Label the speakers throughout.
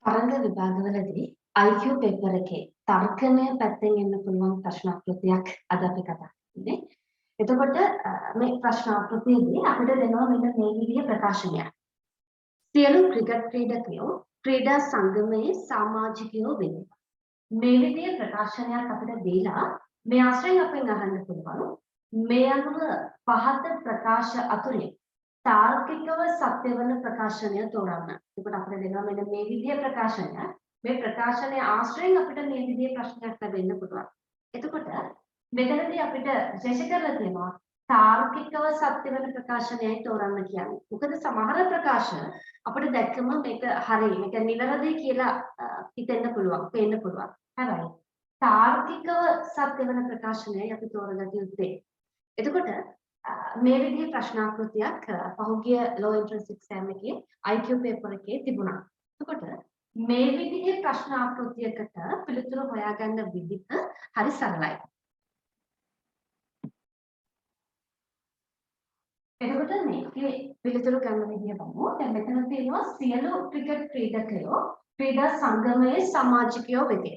Speaker 1: තරඟ විභාගවලදී IQ paper එකේ තර්කණය පැත්තෙන් එන්න පුළුවන් ප්‍රශ්න ආකෘතියක් අද අපි කතා කරන්නේ. එතකොට මේ ප්‍රශ්න ආකෘතියේදී අපිට දෙනවා මෙන්න මේ විදිහේ ප්‍රකාශනයක්. සියලු ක්‍රිකට් ක්‍රීඩකයෝ ක්‍රීඩා සංගමයේ සමාජිකයෝ වෙනවා. මේ විදිහේ ප්‍රකාශනයක් අපිට දීලා මේ ආශ්‍රයෙන් අපෙන් අහන්න පුළුවන් මේ අනුව පහත ප්‍රකාශ අතුරින් තාර්කිකව සත්‍ය වන ප්‍රකාශනය තෝරන්න. එතකොට අපිට දෙනවා මෙන්න මේ විදිහේ ප්‍රකාශනයක්. මේ ප්‍රකාශනයේ ආශ්‍රයෙන් අපිට මේ විදිහේ ප්‍රශ්නයක් ලැබෙන්න පුළුවන්. එතකොට මෙතනදී අපිට විශේෂ කරලා තියෙනවා තාර්කිකව සත්‍ය වන ප්‍රකාශනයයි තෝරන්න කියන්නේ. මොකද සමහර ප්‍රකාශ අපිට දැක්කම මේක හරි, මේක නිවැරදි කියලා හිතෙන්න පුළුවන්, පේන්න පුළුවන්. හැබැයි තාර්කිකව සත්‍ය වන ප්‍රකාශනයයි අපි තෝරගත යුත්තේ. එතකොට මේ විදිහේ ප්‍රශ්නාකෘතියක් පහුගිය law entrance exam එකේ IQ paper එකේ තිබුණා. එතකොට මේ විදිහේ ප්‍රශ්නාකෘතියකට පිළිතුරු හොයාගන්න විදිහ හරි සරලයි. එතකොට මේකේ පිළිතුරු ගන්න විදිය බලමු. දැන් මෙතන තියෙනවා සියලු ක්‍රිකට් ක්‍රීඩකයෝ ක්‍රීඩා සංගමයේ සමාජිකයෝ වෙති.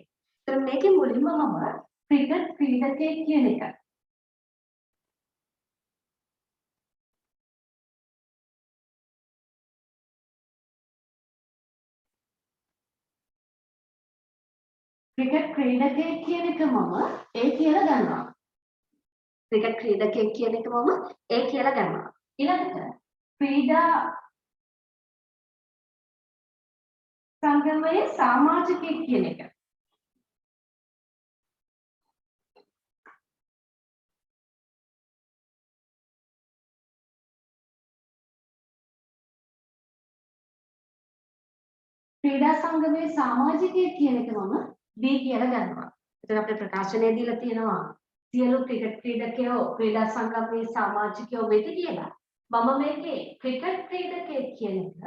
Speaker 1: ඒතර මේකේ මුලින්ම මම ක්‍රිකට් ක්‍රීඩකයෙක් කියන එක ක්‍රිකට් ක්‍රීඩකයෙක් කියන එක මම ඒ කියලා ගන්නවා. ක්‍රිකට් ක්‍රීඩකයෙක් කියන එක මම ඒ කියලා ගන්නවා. ඊළඟට ක්‍රීඩා සංගමයේ සමාජිකයෙක් කියන එක. ක්‍රීඩා සංගමයේ සමාජිකයෙක් කියන එක මම B කියලා ගන්නවා. එතකොට අපේ ප්‍රකාශනයේ දීලා තියෙනවා සියලු ක්‍රිකට් ක්‍රීඩකයෝ ක්‍රීඩා සංගමයේ සමාජිකයෝ වෙති කියලා. මම මේකේ ක්‍රිකට් ක්‍රීඩකයෙක් කියන එක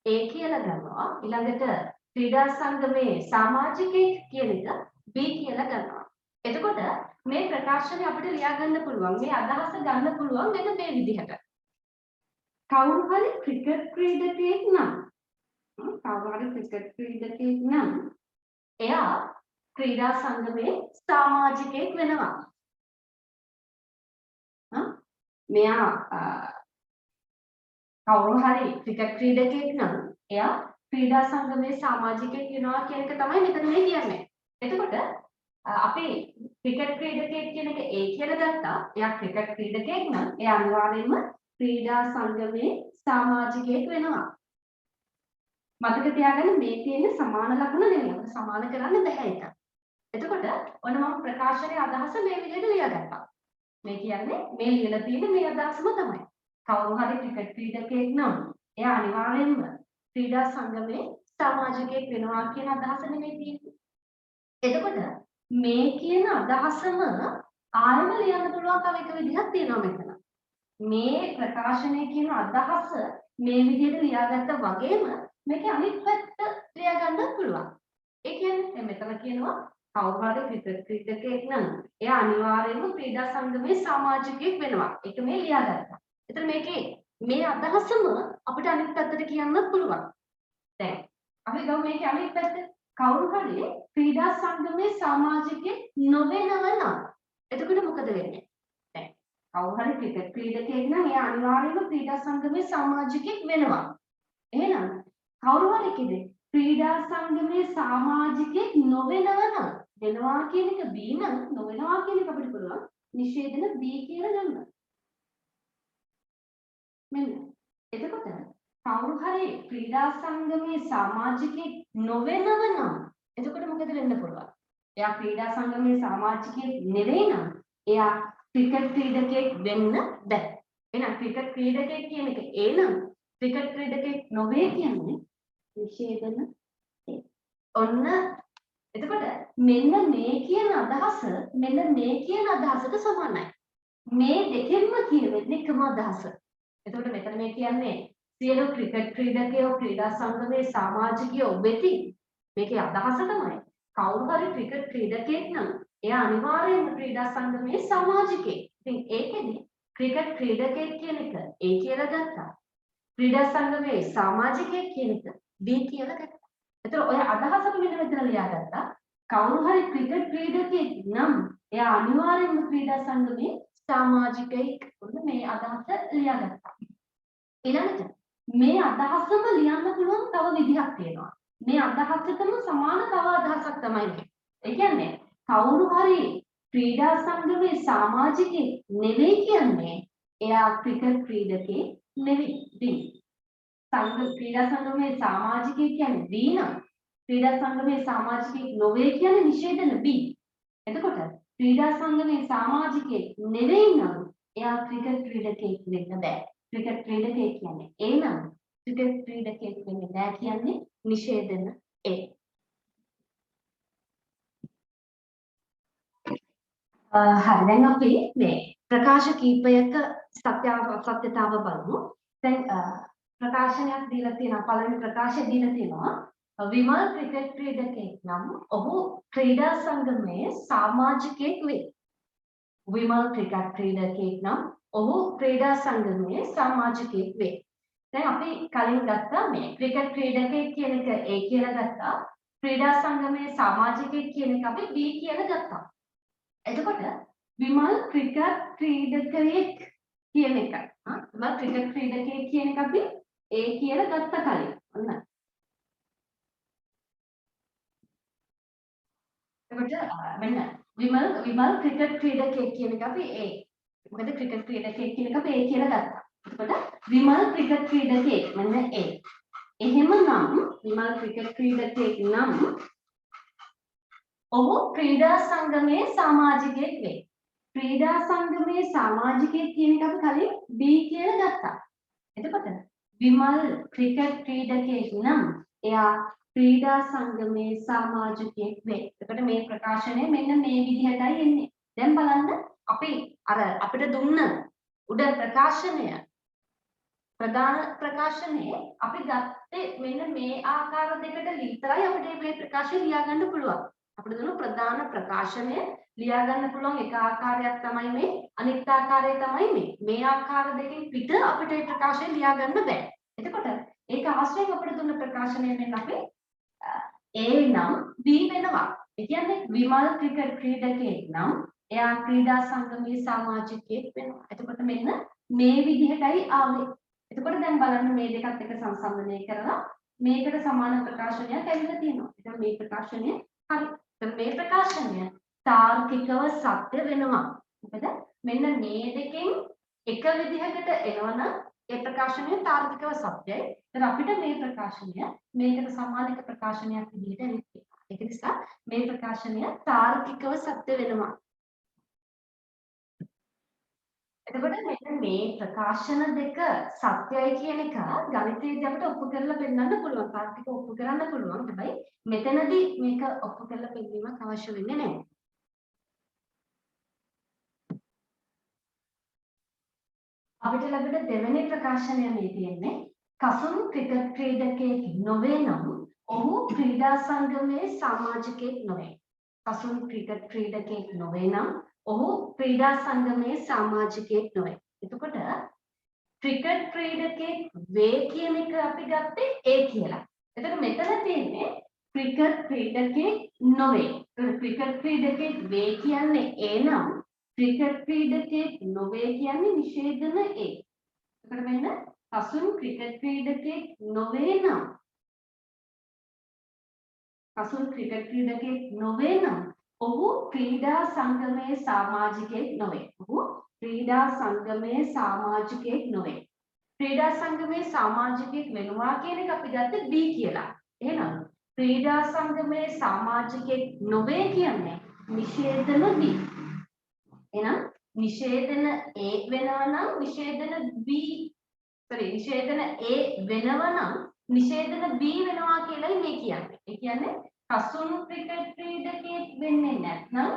Speaker 1: A කියලා ගන්නවා. ඊළඟට ක්‍රීඩා සංගමයේ සමාජිකයෙක් කියන එක B කියලා ගන්නවා. එතකොට මේ ප්‍රකාශනය අපිට ලියා ගන්න පුළුවන්. මේ අදහස ගන්න පුළුවන් මෙන්න මේ විදිහට. කවුරු හරි ක්‍රිකට් ක්‍රීඩකයෙක් නම් කවුරු ක්‍රිකට් ක්‍රීඩකයෙක් නම් එයා ක්‍රීඩා සංගමයේ සමාජිකයෙක් වෙනවා. මෙයා කවුරු හරි ක්‍රිකට් ක්‍රීඩකයෙක් නම් එයා ක්‍රීඩා සංගමයේ සමාජිකයෙක් වෙනවා කියන එක තමයි මෙතන මේ කියන්නේ. එතකොට අපි ක්‍රිකට් ක්‍රීඩකයෙක් කියන එක A කියලා ගත්තා. එයා ක්‍රිකට් ක්‍රීඩකයෙක් නම් එයා අනිවාර්යයෙන්ම ක්‍රීඩා සංගමයේ සමාජිකයෙක් වෙනවා. මතක තියාගන්න මේ තියෙන සමාන ලකුණ නෙමෙයි. අපිට සමාන කරන්න බෑ ඒක. එතකොට ඔන්න මම ප්‍රකාශනයේ අදහස මේ විදිහට ලියාගත්තා. මේ කියන්නේ මේ ලියලා තියෙන මේ අදහසම තමයි. කවුරු හරි ක්‍රිකට් ක්‍රීඩකයෙක් නම් එයා අනිවාර්යයෙන්ම ක්‍රීඩා සංගමයේ සමාජිකයෙක් වෙනවා කියන අදහස නෙමෙයි තියෙන්නේ. එතකොට මේ කියන අදහසම ආයෙම ලියන්න පුළුවන් තව එක විදිහක් තියෙනවා මෙතන. මේ ප්‍රකාශනයේ කියන අදහස මේ විදිහට ලියාගත්තා වගේම මේකේ අනිත් පැත්ත ලියා ගන්න පුළුවන්. ඒ කියන්නේ මෙතන කියනවා කවුරු හරි ක්‍රිකට් ක්‍රීඩකයෙක් නම් එයා අනිවාර්යයෙන්ම ක්‍රීඩා සංගමයේ සමාජිකයෙක් වෙනවා. ඒක මේ ලියාගත්තා. එතන මේකේ මේ අදහසම අපිට අනිත් පැත්තට කියන්න පුළුවන්. දැන් අපි ගමු මේකේ අනිත් පැත්ත කවුරු හරි ක්‍රීඩා සංගමයේ සමාජිකයෙක් නොවෙනව නම් එතකොට මොකද වෙන්නේ? දැන් කවුරු හරි ක්‍රිකට් ක්‍රීඩකයෙක් නම් එයා අනිවාර්යයෙන්ම ක්‍රීඩා සංගමයේ සමාජිකයෙක් වෙනවා. එහෙනම් කවුරු හරි කෙනෙක් ක්‍රීඩා සංගමයේ සමාජිකයෙක් නොවෙනව නම් වෙනවා කියන එක B නම් නොවෙනවා කියන එක අපිට පුළුවන් නිෂේධන B කියලා ගන්න. මෙන්න එතකොට කවුරු හරි ක්‍රීඩා සංගමයේ සමාජිකයෙක් නොවෙනව නම් එතකොට මොකද වෙන්න පුළුවන්? එයා ක්‍රීඩා සංගමයේ සමාජිකයෙක් නෙවෙයි නම් එයා ක්‍රිකට් ක්‍රීඩකයෙක් වෙන්න බැහැ. එහෙනම් ක්‍රිකට් ක්‍රීඩකයෙක් කියන එක A නම් ක්‍රිකට් ක්‍රීඩකයෙක් නොවේ කියන්නේ නිෂේධන ඔන්න එතකොට මෙන්න මේ කියන අදහසට සමානයි. මේ දෙකෙන්ම කියවෙන්නේ එකම අදහස. එතකොට මෙතන මේ කියන්නේ සියලු ක්‍රිකට් ක්‍රීඩකයෝ ක්‍රීඩා සංගමයේ සමාජිකයෝ වෙති. මේකේ අදහස තමයි කවුරු හරි ක්‍රිකට් ක්‍රීඩකයෙක් නම් එයා අනිවාර්යයෙන්ම ක්‍රීඩා සංගමයේ සමාජිකයෙක්. ඉතින් ඒකෙදි ක්‍රිකට් ක්‍රීඩකයෙක් කියන එක A කියලා ගත්තා. ක්‍රීඩා සංගමයේ සමාජිකයෙක් කියන එක B කියලා ගත්තා. එතකොට ඔය අදහස අපි මෙතන ලියාගත්තා. කවුරු හරි ක්‍රිකට් ක්‍රීඩකයෙක් නම් එයා අනිවාර්යෙන්ම ක්‍රීඩා සංගමේ සමාජිකයෙක්. ඔන්න මේ අදහස ලියාගත්තා. ඊළඟට මේ අදහසම ලියන්න පුළුවන් තව විදිහක් තියෙනවා. මේ අදහසටම සමාන තව අදහසක් තමයි මේ. ඒ කියන්නේ කවුරු හරි ක්‍රීඩා සංගමේ සමාජිකයෙක් නෙවෙයි කියන්නේ එයා ක්‍රිකට් ක්‍රීඩකයෙක් නෙවෙයි. ක්‍රීඩා සංගමේ සමාජිකයෙක් කියන්නේ B නම් ක්‍රීඩා සංගමේ සමාජිකයෙක් නොවේ කියන්නේ නිෂේධන B. එතකොට ක්‍රීඩා සංගමේ සමාජිකයෙක් නෙවෙයි නම් එයා ක්‍රිකට් ක්‍රීඩකයෙක් වෙන්න බෑ. ක්‍රිකට් ක්‍රීඩකයෙක් කියන්නේ A නම් ක්‍රිකට් ක්‍රීඩකයෙක් වෙන්නේ නැහැ කියන්නේ නිෂේධන A. හරි දැන් අපි මේ ප්‍රකාශ කීපයක සත්‍යතාව බලමු. දැන් ප්‍රකාශනයක් දීලා තියෙනවා පළවෙනි ප්‍රකාශය දීලා තියෙනවා විමල් ක්‍රිකට් ක්‍රීඩකයෙක් නම් ඔහු ක්‍රීඩා සංගමයේ සමාජිකයෙක් වේ. විමල් ක්‍රිකට් ක්‍රීඩකයෙක් නම් ඔහු ක්‍රීඩා සංගමයේ සමාජිකයෙක් වේ. දැන් අපි කලින් ගත්තා මේ ක්‍රිකට් ක්‍රීඩකයෙක් කියන එක A කියලා ගත්තා. ක්‍රීඩා සංගමයේ සමාජිකයෙක් කියන එක අපි B කියලා ගත්තා. එතකොට විමල් ක්‍රිකට් ක්‍රීඩකයෙක් කියන එක විමල් ක්‍රිකට් ක්‍රීඩකයෙක් කියන එක අපි A කියලා ගත්ත කලින්. ඔන්න. එතකොට මෙන්න විමල් ක්‍රිකට් ක්‍රීඩකයෙක් කියන එක අපි A. මොකද ක්‍රිකට් ක්‍රීඩකයෙක් කියන එක අපි A කියලා ගත්තා. එතකොට විමල් ක්‍රිකට් ක්‍රීඩකයෙක් මෙන්න A. එහෙමනම් විමල් ක්‍රිකට් ක්‍රීඩකයෙක් නම් ඔහු ක්‍රීඩා සංගමයේ සමාජිකයෙක් වේ. ක්‍රීඩා සංගමයේ සමාජිකයෙක් කියන එක අපි කලින් B කියලා ගත්තා. එතකොට විමල් ක්‍රිකට් ක්‍රීඩකයෙක් නම් එයා ක්‍රීඩා සංගමයේ සමාජිකයෙක් වේ. එතකොට මේ ප්‍රකාශනය මෙන්න මේ විදිහටයි එන්නේ. දැන් බලන්න අපි අර අපිට දුන්න උඩ ප්‍රකාශනය ප්‍රධාන ප්‍රකාශනයේ අපි ගත්තේ මෙන්න මේ ආකාර දෙකට විතරයි අපිට මේ ප්‍රකාශය ලියා ගන්න පුළුවන්. අපිට දුන්න ප්‍රධාන ප්‍රකාශනය ලියා ගන්න පුළුවන් එක ආකාරයක් තමයි මේ අනිත් ආකාරය තමයි මේ ආකාර දෙකෙන් පිට අපිට මේ ප්‍රකාශය ලියා ගන්න බෑ. එතකොට ඒක ආශ්‍රයෙන් අපිට දුන්න ප්‍රකාශනය මෙන්න අපි A නම් B වෙනවා. ඒ කියන්නේ විමල් ක්‍රිකට් ක්‍රීඩකයෙක් නම් එයා ක්‍රීඩා සංගමයේ සමාජිකයෙක් වෙනවා. එතකොට මෙන්න මේ විදිහටයි ආවේ. එතකොට දැන් බලන්න මේ දෙකත් එක සංසන්දනය කරලා මේකට සමාන ප්‍රකාශනයක් ඇවිල්ලා තියෙනවා. එතකොට මේ ප්‍රකාශනය හරි. මේ ප්‍රකාශනය තාර්කිකව සත්‍ය වෙනවා. මොකද මෙන්න මේ දෙකෙන් එක විදිහකට එනවනම් ඒ ප්‍රකාශනය තාර්කිකව සත්‍යයි. දැන් අපිට මේ ප්‍රකාශනය මේකට සමාන එක ප්‍රකාශනයක් විදිහට එන්නේ. ඒක නිසා මේ ප්‍රකාශනය තාර්කිකව සත්‍ය වෙනවා. එතකොට මෙන්න මේ ප්‍රකාශන දෙක සත්‍යයි කියන එක ගණිතයේදී අපිට ඔප්පු කරලා පෙන්නන්න පුළුවන්. තාර්කික ඔප්පු කරන්න පුළුවන්. හැබැයි මෙතනදී මේක ඔප්පු කරලා පෙන්නීමක් අවශ්‍ය වෙන්නේ නැහැ. අපිට ලැබෙන දෙවෙනි ප්‍රකාශනය මේ තියෙන්නේ කසුන් ක්‍රිකට් ක්‍රීඩකයෙක් නොවේ නම් ඔහු ක්‍රීඩා සංගමයේ සමාජිකයෙක් නොවේ. කසුන් ක්‍රිකට් ක්‍රීඩකයෙක් නොවේ නම් ඔහු ක්‍රීඩා සංගමයේ සමාජිකයෙක් නොවේ. එතකොට ක්‍රිකට් ක්‍රීඩකයෙක් වේ කියන එක අපි ගත්තේ A කියලා. එතකොට මෙතන තියෙන්නේ ක්‍රිකට් ක්‍රීඩකයෙක් නොවේ. ක්‍රිකට් ක්‍රීඩකයෙක් වේ කියන්නේ A නම් ක්‍රිකට් ක්‍රීඩකයෙක් නොවේ කියන්නේ නිෂේධන A. එතකොට මෙන්න කසුන් ක්‍රිකට් ක්‍රීඩකයෙක් නොවේ නම් කසුන් ක්‍රිකට් ක්‍රීඩකයෙක් නොවේ නම් ඔහු ක්‍රීඩා සංගමයේ සමාජිකයෙක් නොවේ. ඔහු ක්‍රීඩා සංගමයේ සමාජිකයෙක් නොවේ. ක්‍රීඩා සංගමයේ සමාජිකයෙක් වෙනවා කියන එක අපි ගත්තේ B කියලා. එහෙනම් ක්‍රීඩා සංගමයේ සමාජිකයෙක් නොවේ කියන්නේ නිෂේධන B. එහෙනම් නිෂේධන A වෙනවා නම් නිෂේධන නිෂේධන A වෙනවා නම් නිෂේධන B වෙනවා කියලායි මේ කියන්නේ. ඒ කියන්නේ කසුන් ක්‍රිකට් ක්‍රීඩකයෙක් වෙන්නේ නැත්නම්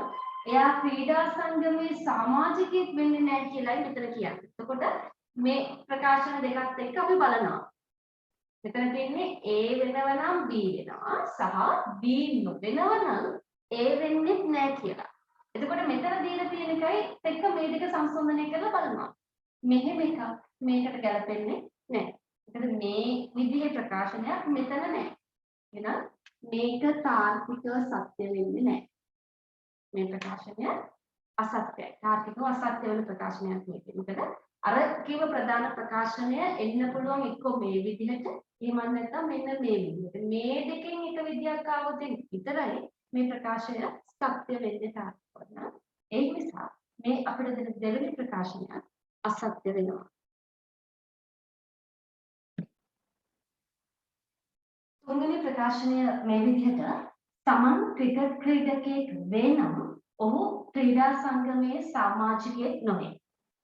Speaker 1: එයා ක්‍රීඩා සංගමයේ සමාජිකයෙක් වෙන්නේ නැහැ කියලායි මෙතන කියන්නේ. එතකොට මේ ප්‍රකාශන දෙකත් එක්ක අපි බලනවා. මෙතන තියෙන්නේ A වෙනවා නම් B වෙනවා සහ B නොවෙනවා නම් A වෙන්නේ නැහැ කියලා. එතකොට මෙතන දීලා තියෙන එකයි එක්ක මේ දෙක සංසන්දනය කරලා බලනවා. මෙහෙම එකක් මේකට ගැලපෙන්නේ නැහැ. එතකොට මේ විදිහේ ප්‍රකාශනයක් මෙතන නැහැ. එහෙනම් මේක තාර්කිකව සත්‍ය වෙන්නේ නැහැ. මේ ප්‍රකාශනය අසත්‍යයි. තාර්කිකව අසත්‍ය වෙන ප්‍රකාශනයක් මේක. මොකද අර කිව්ව ප්‍රධාන ප්‍රකාශනය එන්න පුළුවන් එක්ක මේ විදිහට එහෙම නැත්නම් මෙන්න මේ විදිහට. මේ දෙකෙන් එක විදියක් ආවොත් විතරයි මේ ප්‍රකාශය සත්‍ය වෙන්නේ තාර්කිකව. ඒ නිසා මේ අපිට දෙන දෙවෙනි ප්‍රකාශනය අසත්‍ය වෙනවා. තුන්වෙනි ප්‍රකාශනය මේ විදිහට සමන් ක්‍රිකට් ක්‍රීඩකයෙක් වෙනම් ඔහු ක්‍රීඩා සංගමයේ සමාජිකයෙක් නොවේ.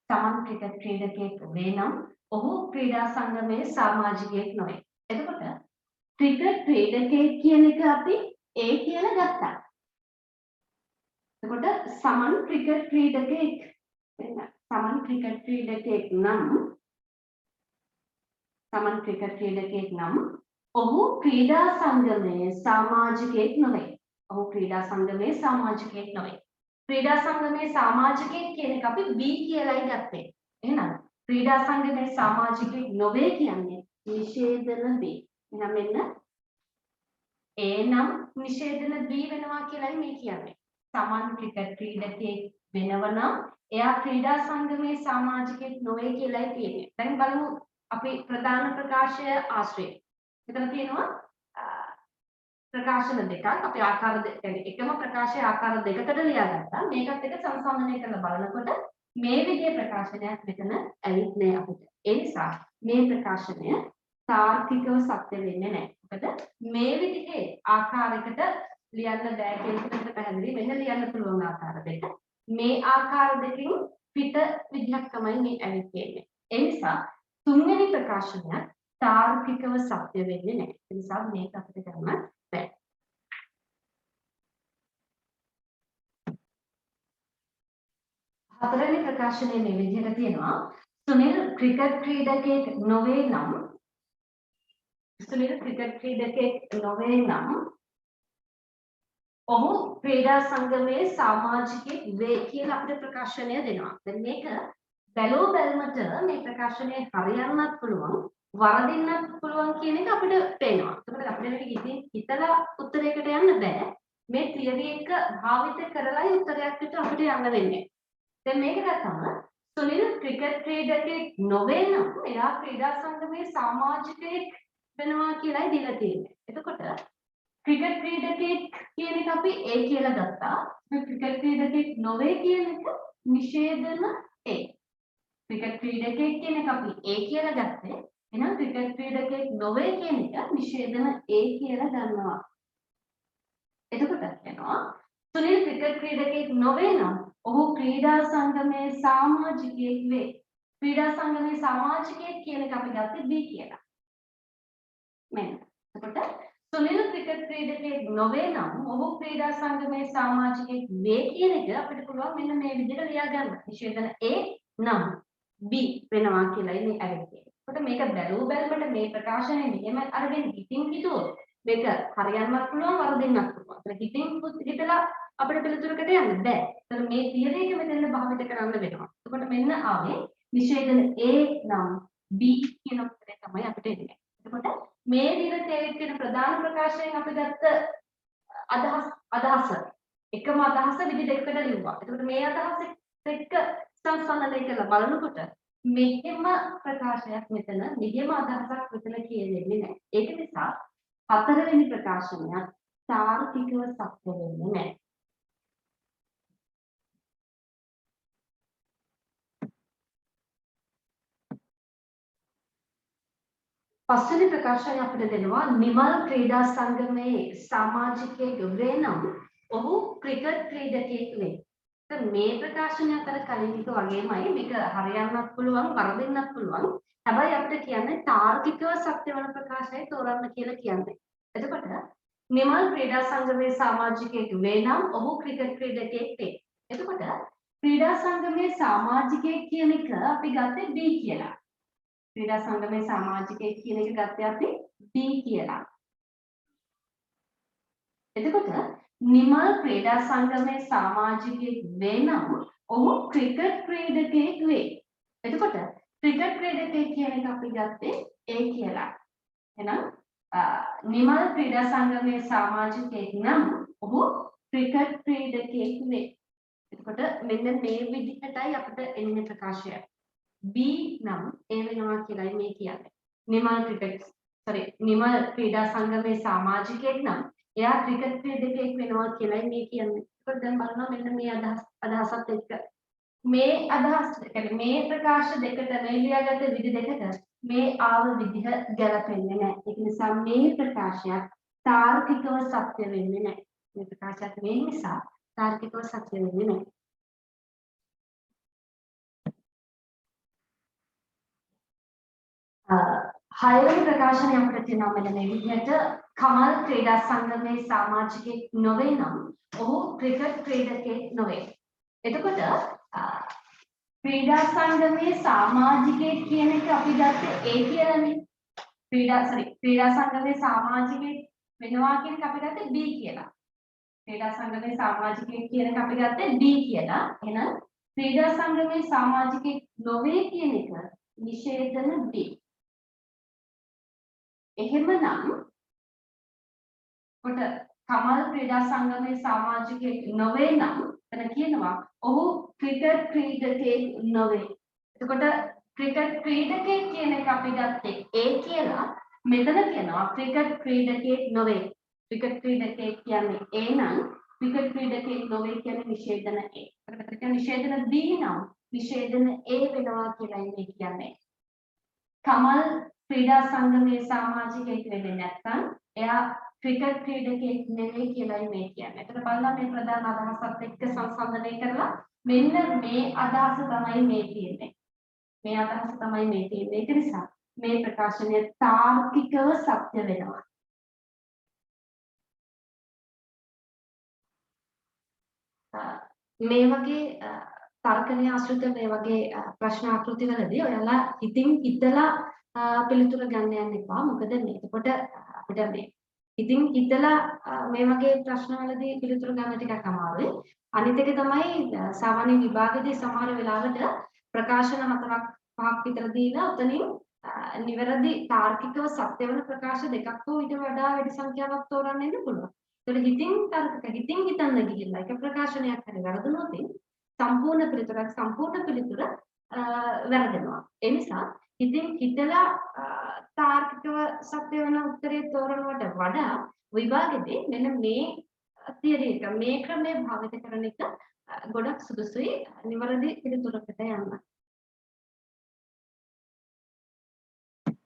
Speaker 1: සමන් ක්‍රිකට් ක්‍රීඩකයෙක් වෙනම් ඔහු ක්‍රීඩා සංගමයේ සමාජිකයෙක් නොවේ. එතකොට ක්‍රිකට් ක්‍රීඩකයෙක් කියන එක අපි ඒ කියලා ගත්තා. එතකොට සමන් ක්‍රිකට් ක්‍රීඩකයෙක් සමන් ක්‍රිකට් ක්‍රීඩකයෙක් නම් ඔහු ක්‍රීඩා සංගමයේ සමාජිකයෙක් නොවේ. ඔහු ක්‍රීඩා සංගමයේ සමාජිකයෙක් නොවේ. ක්‍රීඩා සංගමයේ සමාජිකයෙක් කියන එක අපි B කියලායි ගත්තේ. එහෙනම් ක්‍රීඩා සංගමයේ සමාජිකයෙක් නොවේ කියන්නේ නිෂේධන B. එහෙනම් මෙන්න A නම් නිෂේධන B වෙනවා කියලායි මේ කියන්නේ. සමන් ක්‍රිකට් ක්‍රීඩකයෙක් වෙනව නම් එයා ක්‍රීඩා සංගමයේ සමාජිකයෙක් නොවේ කියලායි කියන්නේ. දැන් බලමු අපි ප්‍රධාන ප්‍රකාශය ආශ්‍රය. මෙතන තියෙනවා ප්‍රකාශන දෙකක්. අපි ආකාර එකම ප්‍රකාශයේ ආකාර දෙකකට ලියාගත්තා. මේකත් එක්ක සංසන්දනය කරලා බලනකොට මේ විදිහේ ප්‍රකාශනයක් මෙතන ඇවිත් නෑ අපිට. ඒ නිසා මේ ප්‍රකාශනය තාර්කිකව සත්‍ය වෙන්නේ නැහැ. මොකද මේ විදිහේ ආකාරයකට ලියන්න බෑ කියන එක පැහැදිලි. මෙන්න ලියන්න පුළුවන් ආකාර දෙක. මේ ආකාර දෙකෙන් පිට විදිහක් තමයි මේ ඇවිත් තියෙන්නේ. ඒ නිසා තුන්වෙනි ප්‍රකාශනය තාර්කිකව සත්‍ය වෙන්නේ නැහැ. ඒ නිසා මේක අපිට කරන්න බෑ. හතරවෙනි ප්‍රකාශනයේ මේ විදිහට තියෙනවා සුනිල් ක්‍රිකට් ක්‍රීඩකයෙක් නොවේ නම් ඔහු ක්‍රීඩා සංගමයේ සමාජිකයෙක් වේ කියලා අපිට ප්‍රකාශනය දෙනවා. දැන් මේක බැලුව බැලමට මේ ප්‍රකාශනය හරියන්නත් පුළුවන් වරදින්නත් පුළුවන් කියන එක අපිට පේනවා. ඒකත් අපිට මේක ඉතින් හිතලා උත්තරයකට යන්න බෑ. මේ තියරි එක භාවිත කරලායි උත්තරයක් පිට අපිට යන්න වෙන්නේ. දැන් මේක ගත්තම සුනිල් ක්‍රිකට් ක්‍රීඩකයෙක් නොවේ නම් එයා ක්‍රීඩා සංගමයේ සමාජිකයෙක් වෙනවා කියලායි දීලා තියෙන්නේ. එතකොට ක්‍රිකට් ක්‍රීඩකයෙක් කියන එක අපි A කියලා ගත්තා. ක්‍රිකට් ක්‍රීඩකයෙක් නොවේ කියන එක නිෂේධන A. ක්‍රිකට් ක්‍රීඩකයෙක් කියන එක අපි A කියලා ගත්තේ. එහෙනම් ක්‍රිකට් ක්‍රීඩකයෙක් නොවේ කියන එක නිෂේධන A කියලා ගන්නවා. එතකොට කියනවා සුනිල් ක්‍රිකට් ක්‍රීඩකයෙක් නොවේ නම් ඔහු ක්‍රීඩා සංගමයේ සමාජිකයෙක් වේ. ක්‍රීඩා සංගමයේ සමාජිකයෙක් කියන එක අපි ගත්තේ B කියලා. මෙන්න. එතකොට සුනිල් ක්‍රිකට් ක්‍රීඩකයෙක් නොවේ නම් ඔහු ක්‍රීඩා සංගමයේ සමාජිකයෙක් වේ කියන එක අපිට පුළුවන් මෙන්න මේ විදිහට ලියා ගන්න. නිෂේධන A නම් B වෙනවා කියලායි මේ ඇවිත්. එතකොට මේක බැලුව බැලමට මේ ප්‍රකාශනය මෙහෙම අරගෙන හිතින් හිතුවොත් මේක හරියන්නත් පුළුවන් වරදින්නත් පුළුවන්. ඒක හිතින් හිතලා අපිට පිළිතුරකට යන්න බෑ. ඒතර මේ තියරි එක මෙතන භාවිත කරන්න වෙනවා. එතකොට මෙන්න ආවේ නිෂේධන A නම් B කියන උත්තරය තමයි අපිට එන්නේ. එතකොට මේ දින තේරිත් කියන ප්‍රධාන ප්‍රකාශයෙන් අපි ගත්ත අදහස එකම අදහස විදි දෙකකට ලිව්වා. එතකොට මේ අදහස එක්ක සංසන්දනය කරලා බලනකොට මෙහෙම ප්‍රකාශයක් මෙතන මෙහෙම අදහසක් මෙතන කියෙන්නේ නැහැ. ඒක නිසා හතරවෙනි ප්‍රකාශනයත් තාර්කිකව සත්‍ය වෙන්නේ නැහැ. පස්වෙනි ප්‍රකාශනය අපිට දෙනවා නිමල් ක්‍රීඩා සංගමයේ සමාජිකයෙක් වෙනම් ඔහු ක්‍රිකට් ක්‍රීඩකයෙක් වේ. මේ ප්‍රකාශනය අතර කලින් එක වගේමයි මේක හරියන්නත් පුළුවන් වරදින්නත් පුළුවන්. හැබැයි අපිට කියන්නේ තාර්කිකව සත්‍ය වන ප්‍රකාශය තෝරන්න කියලා කියන්නේ. එතකොට නිමල් ක්‍රීඩා සංගමයේ සමාජිකයෙක් වෙනම් ඔහු ක්‍රිකට් ක්‍රීඩකයෙක් වේ. එතකොට ක්‍රීඩා සංගමයේ සමාජිකයෙක් කියන එක අපි ගත්තේ B කියලා. ක්‍රීඩා සංගමයේ සමාජිකයෙක් කියන එක ගත්තේ අපි B කියලා. එතකොට නිමල් ක්‍රීඩා සංගමයේ සමාජිකයෙක් වෙනම් ඔහු ක්‍රිකට් ක්‍රීඩකයෙක් වේ. එතකොට ක්‍රිකට් ක්‍රීඩකයෙක් කියන එක අපි ගත්තේ A කියලා. එහෙනම් නිමල් ක්‍රීඩා සංගමයේ සමාජිකයෙක් නම් ඔහු ක්‍රිකට් ක්‍රීඩකයෙක් වේ. එතකොට මෙන්න මේ විදිහටයි අපිට එන්නේ ප්‍රකාශය. B නම් ඒ වෙනවා කියලායි මේ කියන්නේ. නිමල් ක්‍රීඩා සංගමයේ සමාජිකයෙක් නම් එයා ක්‍රිකට් ක්‍රීඩකයෙක් වෙනවා කියලායි මේ කියන්නේ. ඒකත් දැන් බලනවා මෙන්න මේ අදහසත් එක්ක මේ අදහස් කියන්නේ මේ ප්‍රකාශ දෙකට මේ ලියාගත්ත විදි දෙකට මේ ආව විදිහ ගැලපෙන්නේ නැහැ. ඒක නිසා මේ ප්‍රකාශයක් තාර්කිකව සත්‍ය වෙන්නේ නැහැ. මේ ප්‍රකාශයක් මේ නිසා තාර්කිකව සත්‍ය වෙන්නේ නැහැ. හයවෙනි ප්‍රකාශනය අපිට තියෙනවා මෙන්න මේ විදිහට කමල් ක්‍රීඩා සංගමයේ සමාජිකයෙක් නොවේ නම් ඔහු ක්‍රිකට් ක්‍රීඩකයෙක් නොවේ. එතකොට ක්‍රීඩා සංගමයේ සමාජිකයෙක් කියන එක අපි ගත්තේ A කියලානේ. ක්‍රීඩා සංගමයේ සමාජිකයෙක් වෙනවා කියන එක අපි ගත්තේ B කියලා. ක්‍රීඩා සංගමයේ සමාජිකයෙක් කියන එක අපි ගත්තේ B කියලා. එහෙනම් ක්‍රීඩා සංගමයේ සමාජිකයෙක් නොවේ කියන එක නිෂේධන B. එහෙමනම් කොට කමල් ක්‍රීඩා සංගමයේ සමාජිකයෙක් නොවේ නම් එතන කියනවා ඔහු ක්‍රිකට් ක්‍රීඩකයෙක් නොවේ. එතකොට ක්‍රිකට් ක්‍රීඩකයෙක් කියන එක අපි ගත්තේ A කියලා. මෙතන කියනවා ක්‍රිකට් ක්‍රීඩකයෙක් නොවේ. ක්‍රිකට් ක්‍රීඩකයෙක් කියන්නේ A නම් ක්‍රිකට් ක්‍රීඩකයෙක් නොවේ කියන්නේ නිෂේධන A. එතකොට නිෂේධන B නම් නිෂේධන A වෙනවා කියලා මේ කියන්නේ. කමල් ක්‍රීඩා සංගමයේ සමාජිකයෙක් වෙන්නේ නැත්නම් එයා ක්‍රිකට් ක්‍රීඩකයෙක් නෙවෙයි කියලායි මේ කියන්නේ. ඒකට බලන්න මේ ප්‍රධාන අදහසත් එක්ක සංසන්දනය කරලා මෙන්න මේ අදහස තමයි මේ තියෙන්නේ. මේ අදහස තමයි මේ තියෙන්නේ. ඒක නිසා මේ ප්‍රකාශනය තාර්කිකව සත්‍ය වෙනවා. මේ වගේ තර්කණීය ආශ්‍රිත මේ වගේ ප්‍රශ්න ආකෘති වලදී ඔයාලා ඉතින් හිතලා පිළිතුර ගන්න යන්න එපා. මොකද මේකට අපිට මේ ඉතින් හිතලා මේ වගේ ප්‍රශ්න වලදී පිළිතුරු ගන්න ටිකක් අමාරුයි. අනිත් එක තමයි සාමාන්‍ය විභාගයේදී සමහර වෙලාවට ප්‍රකාශන 4-5ක් විතර දීලා උතනින් නිවැරදි තාර්කිකව සත්‍ය වෙන ප්‍රකාශ දෙකක් හෝ ඊට වඩා වැඩි සංඛ්‍යාවක් තෝරන්න ඉන්න පුළුවන්. ඒතකොට හිතින් හිතන්න ගිහිල්ලා එක ප්‍රකාශනයක් හරි වැරදුනොත් සම්පූර්ණ පිළිතුර වැරදෙනවා. ඒ නිසා ඉතින් හිතලා තාර්කිකව සත්‍ය වෙන උත්තරේ තෝරනවට වඩා විභාගෙදී මෙන්න මේ තියරි එක මේ ක්‍රමය භාවිත කරන එක ගොඩක් සුදුසුයි නිවැරදි පිළිතුරකට යන්න.